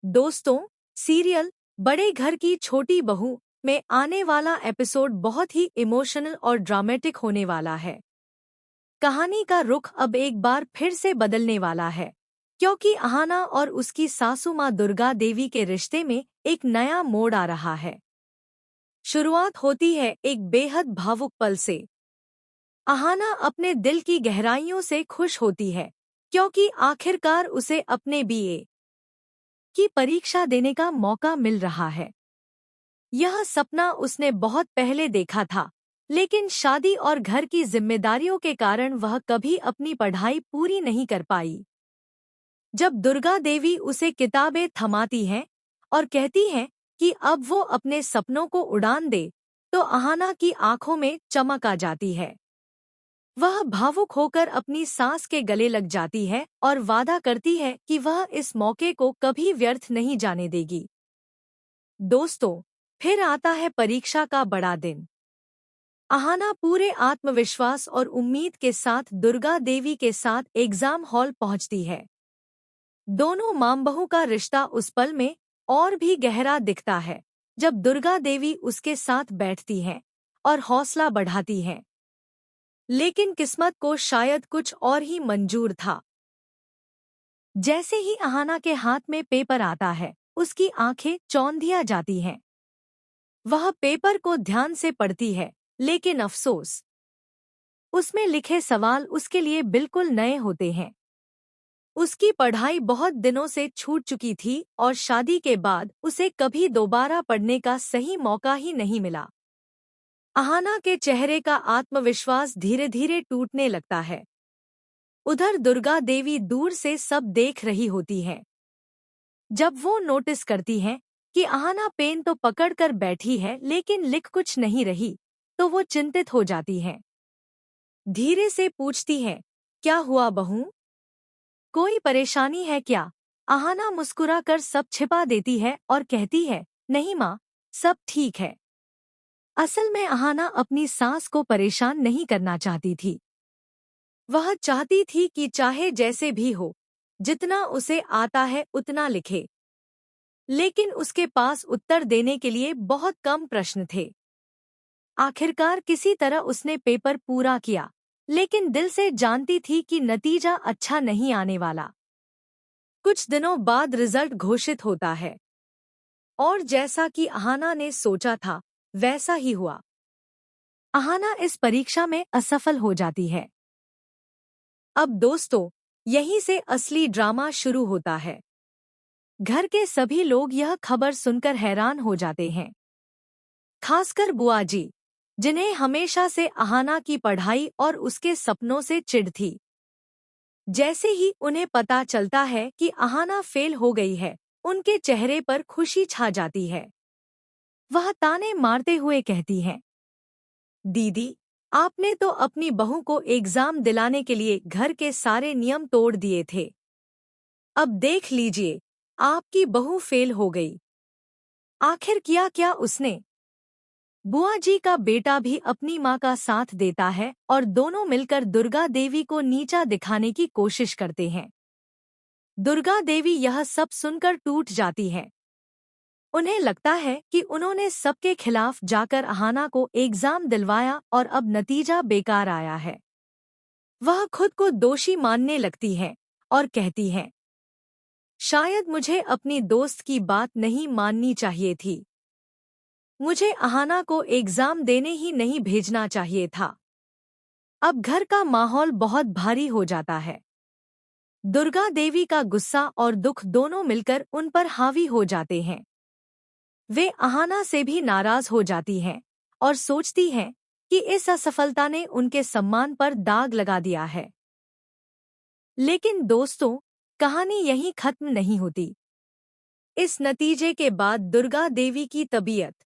दोस्तों, सीरियल बड़े घर की छोटी बहू में आने वाला एपिसोड बहुत ही इमोशनल और ड्रामेटिक होने वाला है। कहानी का रुख अब एक बार फिर से बदलने वाला है, क्योंकि अहाना और उसकी सासू माँ दुर्गा देवी के रिश्ते में एक नया मोड़ आ रहा है। शुरुआत होती है एक बेहद भावुक पल से। अहाना अपने दिल की गहराइयों से खुश होती है, क्योंकि आखिरकार उसे अपने बीए की परीक्षा देने का मौका मिल रहा है। यह सपना उसने बहुत पहले देखा था, लेकिन शादी और घर की जिम्मेदारियों के कारण वह कभी अपनी पढ़ाई पूरी नहीं कर पाई। जब दुर्गा देवी उसे किताबें थमाती हैं और कहती हैं कि अब वो अपने सपनों को उड़ान दे, तो अहाना की आंखों में चमक आ जाती है। वह भावुक होकर अपनी सास के गले लग जाती है और वादा करती है कि वह इस मौके को कभी व्यर्थ नहीं जाने देगी। दोस्तों, फिर आता है परीक्षा का बड़ा दिन। अहाना पूरे आत्मविश्वास और उम्मीद के साथ दुर्गा देवी के साथ एग्जाम हॉल पहुंचती है। दोनों मां-बहू का रिश्ता उस पल में और भी गहरा दिखता है, जब दुर्गा देवी उसके साथ बैठती हैं और हौसला बढ़ाती हैं। लेकिन किस्मत को शायद कुछ और ही मंजूर था। जैसे ही अहाना के हाथ में पेपर आता है, उसकी आंखें चौंधिया जाती हैं। वह पेपर को ध्यान से पढ़ती है, लेकिन अफसोस, उसमें लिखे सवाल उसके लिए बिल्कुल नए होते हैं। उसकी पढ़ाई बहुत दिनों से छूट चुकी थी और शादी के बाद उसे कभी दोबारा पढ़ने का सही मौका ही नहीं मिला। अहाना के चेहरे का आत्मविश्वास धीरे धीरे टूटने लगता है। उधर दुर्गा देवी दूर से सब देख रही होती हैं। जब वो नोटिस करती हैं कि अहाना पेन तो पकड़कर बैठी है लेकिन लिख कुछ नहीं रही, तो वो चिंतित हो जाती हैं। धीरे से पूछती हैं, क्या हुआ बहू? कोई परेशानी है क्या? अहाना मुस्कुराकर सब छिपा देती है और कहती है, नहीं माँ, सब ठीक है। असल में अहाना अपनी सास को परेशान नहीं करना चाहती थी। वह चाहती थी कि चाहे जैसे भी हो, जितना उसे आता है उतना लिखे। लेकिन उसके पास उत्तर देने के लिए बहुत कम प्रश्न थे। आखिरकार किसी तरह उसने पेपर पूरा किया, लेकिन दिल से जानती थी कि नतीजा अच्छा नहीं आने वाला। कुछ दिनों बाद रिजल्ट घोषित होता है, और जैसा कि अहाना ने सोचा था, वैसा ही हुआ। अहाना इस परीक्षा में असफल हो जाती है। अब दोस्तों, यहीं से असली ड्रामा शुरू होता है। घर के सभी लोग यह खबर सुनकर हैरान हो जाते हैं, खासकर बुआ जी, जिन्हें हमेशा से अहाना की पढ़ाई और उसके सपनों से चिढ़ थी। जैसे ही उन्हें पता चलता है कि अहाना फेल हो गई है, उनके चेहरे पर खुशी छा जाती है। वह ताने मारते हुए कहती हैं, दीदी, आपने तो अपनी बहू को एग्जाम दिलाने के लिए घर के सारे नियम तोड़ दिए थे। अब देख लीजिए, आपकी बहू फेल हो गई। आखिर किया क्या उसने? बुआ जी का बेटा भी अपनी माँ का साथ देता है और दोनों मिलकर दुर्गा देवी को नीचा दिखाने की कोशिश करते हैं। दुर्गा देवी यह सब सुनकर टूट जाती है। उन्हें लगता है कि उन्होंने सबके खिलाफ जाकर अहाना को एग्जाम दिलवाया और अब नतीजा बेकार आया है। वह खुद को दोषी मानने लगती है और कहती है, शायद मुझे अपनी दोस्त की बात नहीं माननी चाहिए थी। मुझे अहाना को एग्जाम देने ही नहीं भेजना चाहिए था। अब घर का माहौल बहुत भारी हो जाता है। दुर्गा देवी का गुस्सा और दुख दोनों मिलकर उन पर हावी हो जाते हैं। वे अहाना से भी नाराज हो जाती हैं और सोचती हैं कि इस असफलता ने उनके सम्मान पर दाग लगा दिया है। लेकिन दोस्तों, कहानी यहीं खत्म नहीं होती। इस नतीजे के बाद दुर्गा देवी की तबीयत